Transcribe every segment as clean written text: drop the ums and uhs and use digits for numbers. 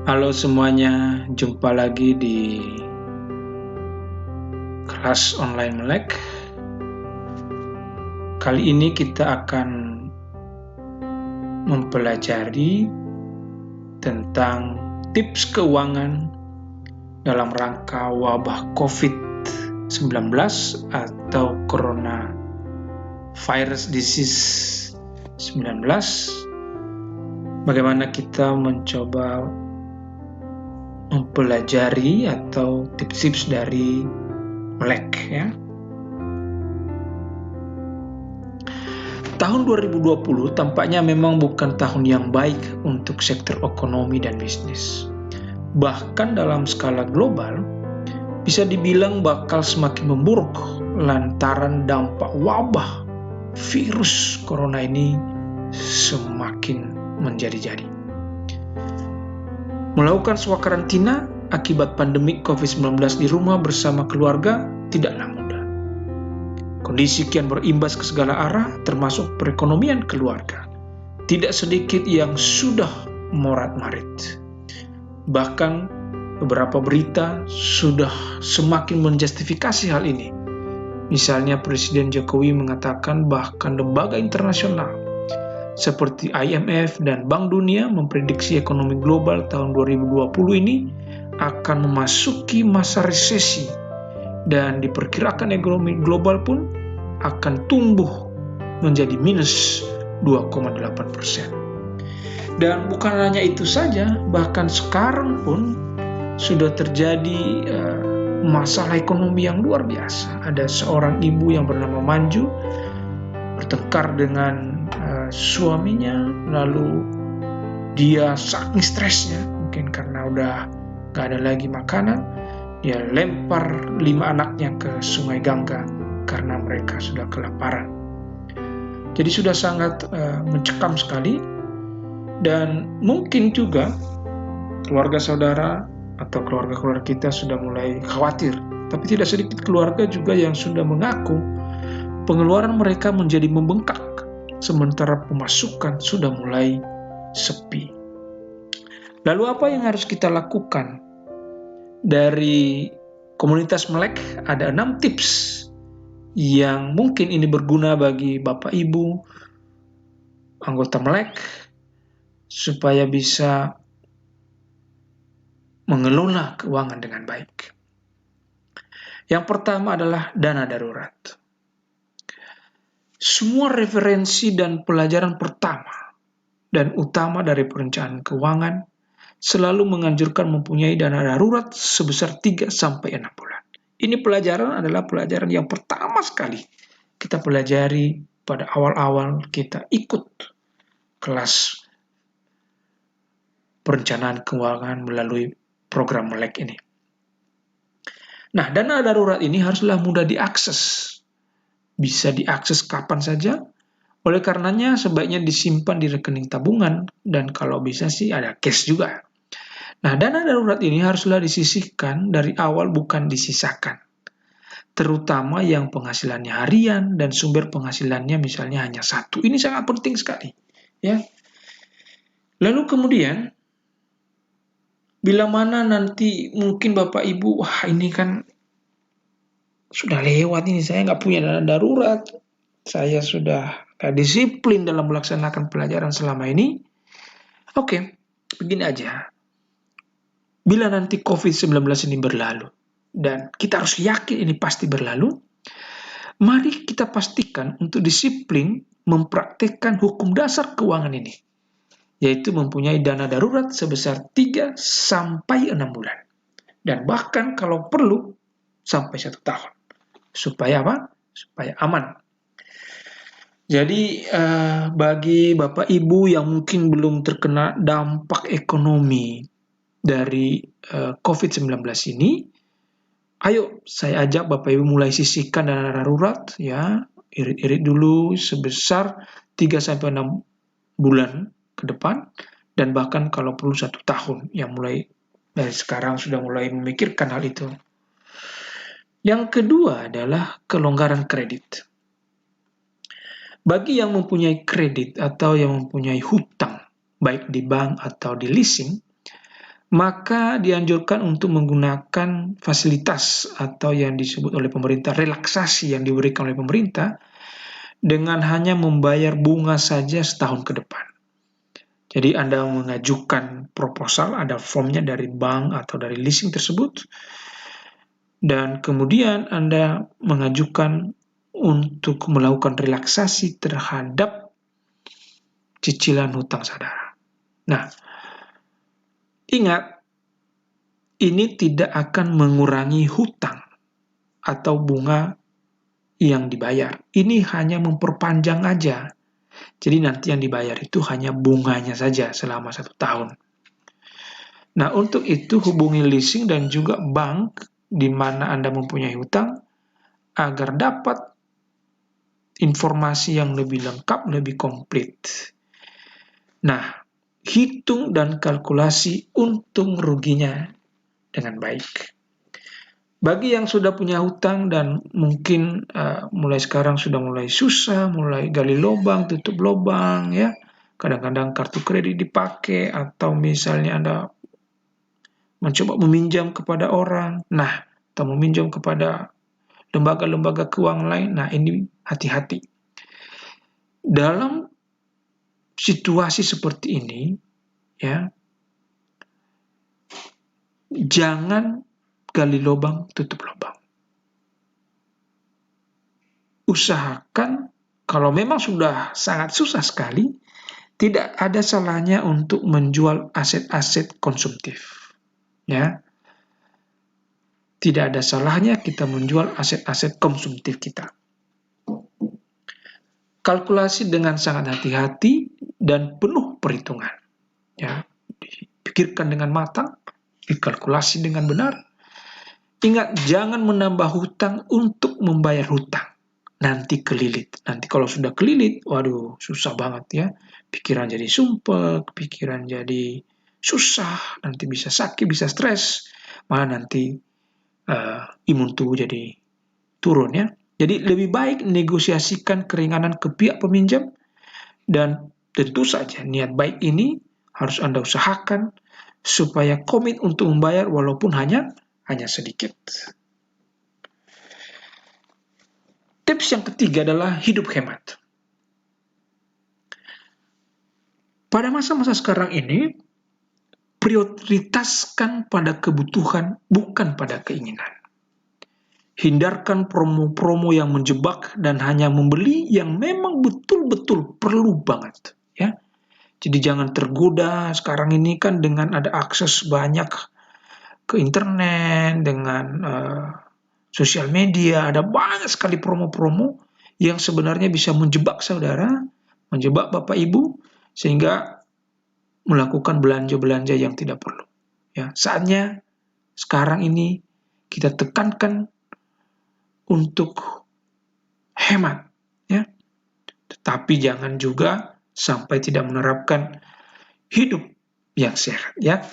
Halo semuanya, jumpa lagi di kelas online Melek. Kali ini kita akan mempelajari tentang tips keuangan dalam rangka wabah COVID-19 atau Coronavirus Disease 19. Bagaimana kita mencoba mempelajari atau tips-tips dari Melek ya. Tahun 2020 tampaknya memang bukan tahun yang baik untuk sektor ekonomi dan bisnis. Bahkan dalam skala global, bisa dibilang bakal semakin memburuk lantaran dampak wabah virus corona ini semakin menjadi-jadi. Melakukan sebuah karantina akibat pandemi COVID-19 di rumah bersama keluarga tidaklah mudah. Kondisi kian berimbas ke segala arah, termasuk perekonomian keluarga. Tidak sedikit yang sudah morat-marit. Bahkan beberapa berita sudah semakin menjustifikasi hal ini. Misalnya Presiden Jokowi mengatakan bahkan lembaga internasional seperti IMF dan Bank Dunia memprediksi ekonomi global tahun 2020 ini akan memasuki masa resesi dan diperkirakan ekonomi global pun akan tumbuh menjadi minus 2,8%. Dan bukan hanya itu saja, bahkan sekarang pun sudah terjadi masalah ekonomi yang luar biasa. Ada seorang ibu yang bernama Manju bertengkar dengan suaminya, lalu dia saking stresnya, mungkin karena udah gak ada lagi makanan, dia lempar 5 anaknya ke sungai Gangga karena mereka sudah kelaparan. Jadi sudah sangat mencekam sekali, dan mungkin juga keluarga saudara atau keluarga-keluarga kita sudah mulai khawatir. Tapi tidak sedikit keluarga juga yang sudah mengaku pengeluaran mereka menjadi membengkak, sementara pemasukan sudah mulai sepi. Lalu apa yang harus kita lakukan? Dari komunitas Melek ada 6 tips yang mungkin ini berguna bagi Bapak Ibu anggota Melek supaya bisa mengelola keuangan dengan baik. Yang pertama adalah dana darurat. Semua referensi dan pelajaran pertama dan utama dari perencanaan keuangan selalu menganjurkan mempunyai dana darurat sebesar 3-6 bulan. Ini pelajaran adalah pelajaran yang pertama sekali kita pelajari pada awal-awal kita ikut kelas perencanaan keuangan melalui program Melek ini. Nah, dana darurat ini haruslah mudah diakses. Bisa diakses kapan saja. Oleh karenanya sebaiknya disimpan di rekening tabungan, dan kalau bisa sih ada cash juga. Nah, dana darurat ini haruslah disisihkan dari awal, bukan disisakan. Terutama yang penghasilannya harian dan sumber penghasilannya misalnya hanya 1. Ini sangat penting sekali, ya. Lalu kemudian bila mana nanti mungkin Bapak Ibu, wah ini kan sudah lewat ini, saya nggak punya dana darurat, saya sudah gak disiplin dalam melaksanakan pelajaran selama ini. Oke, begini aja. Bila nanti COVID-19 ini berlalu, dan kita harus yakin ini pasti berlalu, mari kita pastikan untuk disiplin mempraktekkan hukum dasar keuangan ini, yaitu mempunyai dana darurat sebesar 3-6 bulan. Dan bahkan kalau perlu sampai 1 tahun. Supaya apa? Supaya aman. Jadi bagi Bapak Ibu yang mungkin belum terkena dampak ekonomi dari COVID-19 ini, ayo saya ajak Bapak Ibu mulai sisihkan dana darurat, ya, irit-irit dulu sebesar 3-6 bulan ke depan, dan bahkan kalau perlu 1 tahun, yang mulai dari sekarang sudah mulai memikirkan hal itu. Yang kedua adalah kelonggaran kredit. Bagi yang mempunyai kredit atau yang mempunyai hutang, baik di bank atau di leasing, maka dianjurkan untuk menggunakan fasilitas atau yang disebut oleh pemerintah relaksasi yang diberikan oleh pemerintah dengan hanya membayar bunga saja setahun ke depan. Jadi Anda mengajukan proposal, ada formnya dari bank atau dari leasing tersebut, dan kemudian Anda mengajukan untuk melakukan relaksasi terhadap cicilan hutang saudara. Nah, ingat, ini tidak akan mengurangi hutang atau bunga yang dibayar. Ini hanya memperpanjang aja. Jadi nanti yang dibayar itu hanya bunganya saja selama 1 tahun. Nah, untuk itu hubungi leasing dan juga bank di mana Anda mempunyai hutang agar dapat informasi yang lebih lengkap, lebih komplit. Nah, hitung dan kalkulasi untung ruginya dengan baik. Bagi yang sudah punya hutang dan mungkin mulai sekarang sudah mulai susah, mulai gali lubang, tutup lubang, ya. Kadang-kadang kartu kredit dipakai atau misalnya Anda mencoba meminjam kepada orang, atau meminjam kepada lembaga-lembaga keuangan lain. Nah, ini hati-hati. Dalam situasi seperti ini, ya, jangan gali lubang, tutup lubang. Usahakan kalau memang sudah sangat susah sekali, tidak ada salahnya untuk menjual aset-aset konsumtif. Ya. Tidak ada salahnya kita menjual aset-aset konsumtif kita. Kalkulasi dengan sangat hati-hati dan penuh perhitungan. Ya, dipikirkan dengan matang, dikalkulasi dengan benar. Ingat, jangan menambah hutang untuk membayar hutang. Nanti kelilit. Nanti kalau sudah kelilit, waduh, susah banget ya. Pikiran jadi sumpek, pikiran jadi susah, nanti bisa sakit, bisa stres. Malah nanti imun tubuh jadi turun ya. Jadi lebih baik negosiasikan keringanan ke pihak peminjam, dan tentu saja niat baik ini harus Anda usahakan supaya komit untuk membayar walaupun hanya sedikit. Tips yang ketiga adalah hidup hemat. Pada masa-masa sekarang ini, prioritaskan pada kebutuhan bukan pada keinginan. Hindarkan promo-promo yang menjebak dan hanya membeli yang memang betul-betul perlu banget. Ya. Jadi jangan tergoda sekarang ini kan dengan ada akses banyak ke internet, dengan sosial media, ada banyak sekali promo-promo yang sebenarnya bisa menjebak saudara, menjebak Bapak Ibu, sehingga melakukan belanja-belanja yang tidak perlu. Ya, saatnya sekarang ini kita tekankan untuk hemat, ya. Tetapi jangan juga sampai tidak menerapkan hidup yang sehat, ya.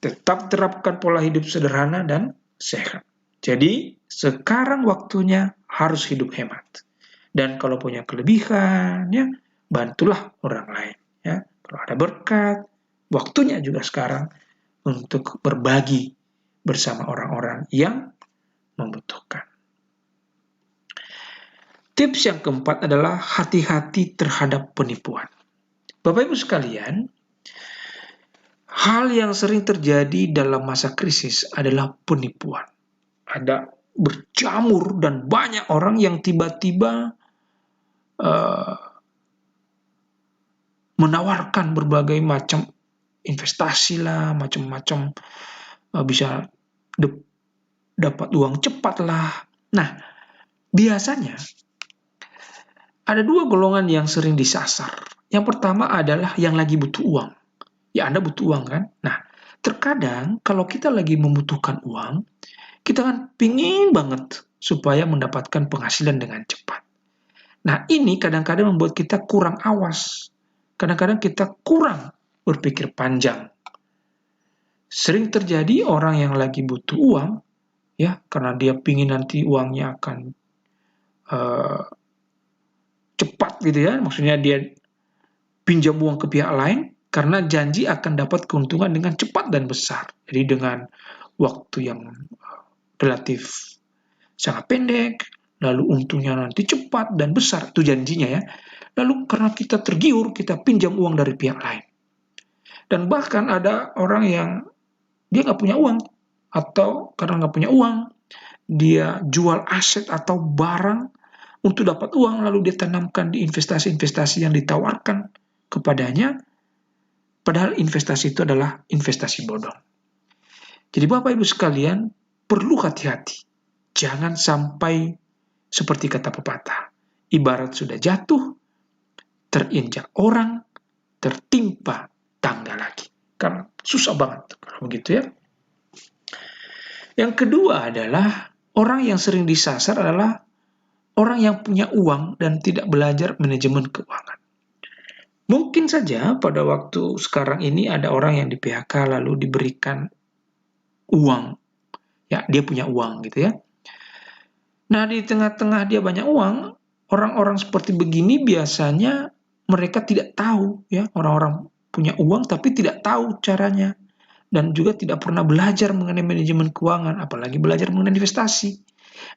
Tetap terapkan pola hidup sederhana dan sehat. Jadi, sekarang waktunya harus hidup hemat. Dan kalau punya kelebihan, ya, bantulah orang lain, ya. Kalau ada berkat, waktunya juga sekarang untuk berbagi bersama orang-orang yang membutuhkan. Tips yang keempat adalah hati-hati terhadap penipuan. Bapak Ibu sekalian, hal yang sering terjadi dalam masa krisis adalah penipuan. Ada berjamur dan banyak orang yang tiba-tiba menawarkan berbagai macam investasi lah, macam-macam, bisa dapat uang cepat lah. Nah, biasanya ada 2 golongan yang sering disasar. Yang pertama adalah yang lagi butuh uang. Ya, Anda butuh uang kan? Nah, terkadang kalau kita lagi membutuhkan uang, kita kan pingin banget supaya mendapatkan penghasilan dengan cepat. Nah, ini kadang-kadang membuat kita kurang awas. Kadang-kadang kita kurang berpikir panjang. Sering terjadi orang yang lagi butuh uang, ya, karena dia pingin nanti uangnya akan cepat gitu ya, maksudnya dia pinjam uang ke pihak lain, karena janji akan dapat keuntungan dengan cepat dan besar. Jadi dengan waktu yang relatif sangat pendek, lalu untungnya nanti cepat dan besar, itu janjinya ya. Lalu karena kita tergiur, kita pinjam uang dari pihak lain. Dan bahkan ada orang yang dia nggak punya uang, atau karena nggak punya uang, dia jual aset atau barang untuk dapat uang, lalu dia tanamkan di investasi-investasi yang ditawarkan kepadanya, padahal investasi itu adalah investasi bodong. Jadi Bapak Ibu sekalian, perlu hati-hati. Jangan sampai seperti kata pepatah, ibarat sudah jatuh, terinjak orang, tertimpa tangga lagi. Kan susah banget kalau begitu ya. Yang kedua adalah orang yang sering disasar adalah orang yang punya uang dan tidak belajar manajemen keuangan. Mungkin saja pada waktu sekarang ini ada orang yang di PHK lalu diberikan uang. Ya, dia punya uang gitu ya. Nah, di tengah-tengah dia banyak uang, orang-orang seperti begini biasanya mereka tidak tahu ya, orang-orang punya uang tapi tidak tahu caranya dan juga tidak pernah belajar mengenai manajemen keuangan, apalagi belajar mengenai investasi.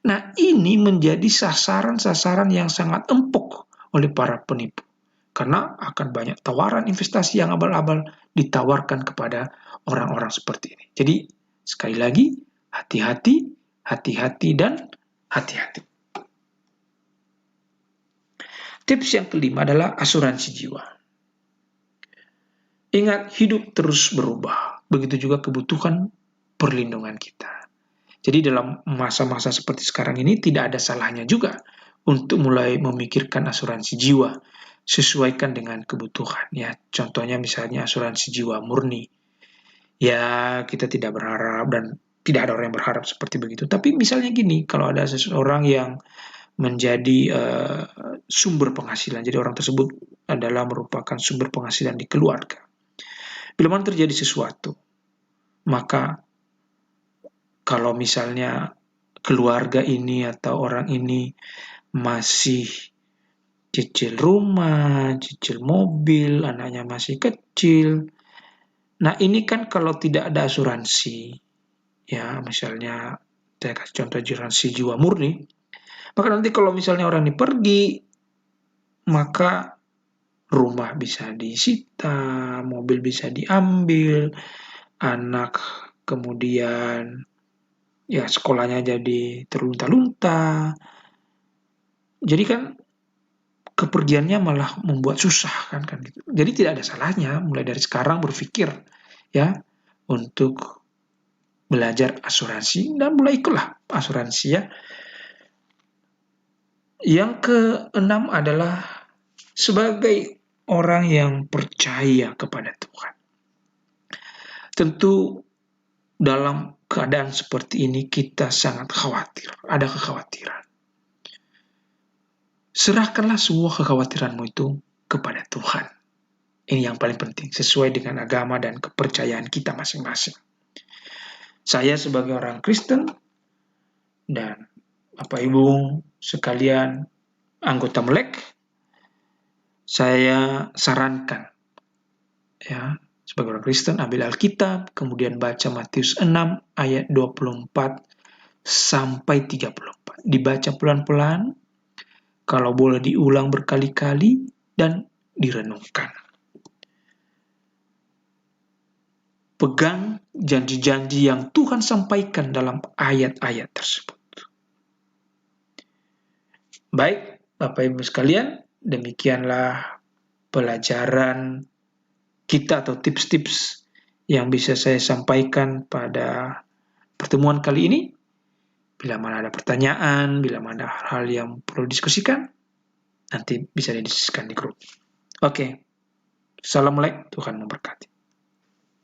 Nah, ini menjadi sasaran-sasaran yang sangat empuk oleh para penipu. Karena akan banyak tawaran investasi yang abal-abal ditawarkan kepada orang-orang seperti ini. Jadi, sekali lagi, hati-hati, hati-hati, dan hati-hati. Tips yang kelima adalah asuransi jiwa. Ingat, hidup terus berubah. Begitu juga kebutuhan perlindungan kita. Jadi dalam masa-masa seperti sekarang ini tidak ada salahnya juga untuk mulai memikirkan asuransi jiwa. Sesuaikan dengan kebutuhan ya. Contohnya misalnya asuransi jiwa murni. Ya, kita tidak berharap dan tidak ada orang yang berharap seperti begitu. Tapi misalnya gini, kalau ada seseorang yang menjadi sumber penghasilan. Jadi orang tersebut adalah merupakan sumber penghasilan di keluarga. Bila mana terjadi sesuatu, maka kalau misalnya keluarga ini atau orang ini masih cicil rumah, cicil mobil, anaknya masih kecil. Nah, ini kan kalau tidak ada asuransi, ya misalnya saya kasih contoh asuransi jiwa murni, maka nanti kalau misalnya orang ini pergi, maka rumah bisa disita, mobil bisa diambil, anak kemudian ya sekolahnya jadi terlunta-lunta. Jadi kan kepergiannya malah membuat susah kan gitu. Jadi tidak ada salahnya mulai dari sekarang berpikir ya untuk belajar asuransi dan mulai ikutlah asuransi ya. Yang keenam adalah sebagai orang yang percaya kepada Tuhan. Tentu dalam keadaan seperti ini kita sangat khawatir, ada kekhawatiran. Serahkanlah semua kekhawatiranmu itu kepada Tuhan. Ini yang paling penting, sesuai dengan agama dan kepercayaan kita masing-masing. Saya sebagai orang Kristen dan Bapak Ibu sekalian anggota Melek, saya sarankan ya, sebagai orang Kristen ambil Alkitab, kemudian baca Matius 6 ayat 24 sampai 34. Dibaca pelan-pelan, kalau boleh diulang berkali-kali dan direnungkan. Pegang janji-janji yang Tuhan sampaikan dalam ayat-ayat tersebut. Baik, Bapak Ibu sekalian, demikianlah pelajaran kita atau tips-tips yang bisa saya sampaikan pada pertemuan kali ini. Bila mana ada pertanyaan, bila mana hal yang perlu diskusikan, nanti bisa didiskusikan di grup. Oke, Assalamualaikum, Tuhan memberkati.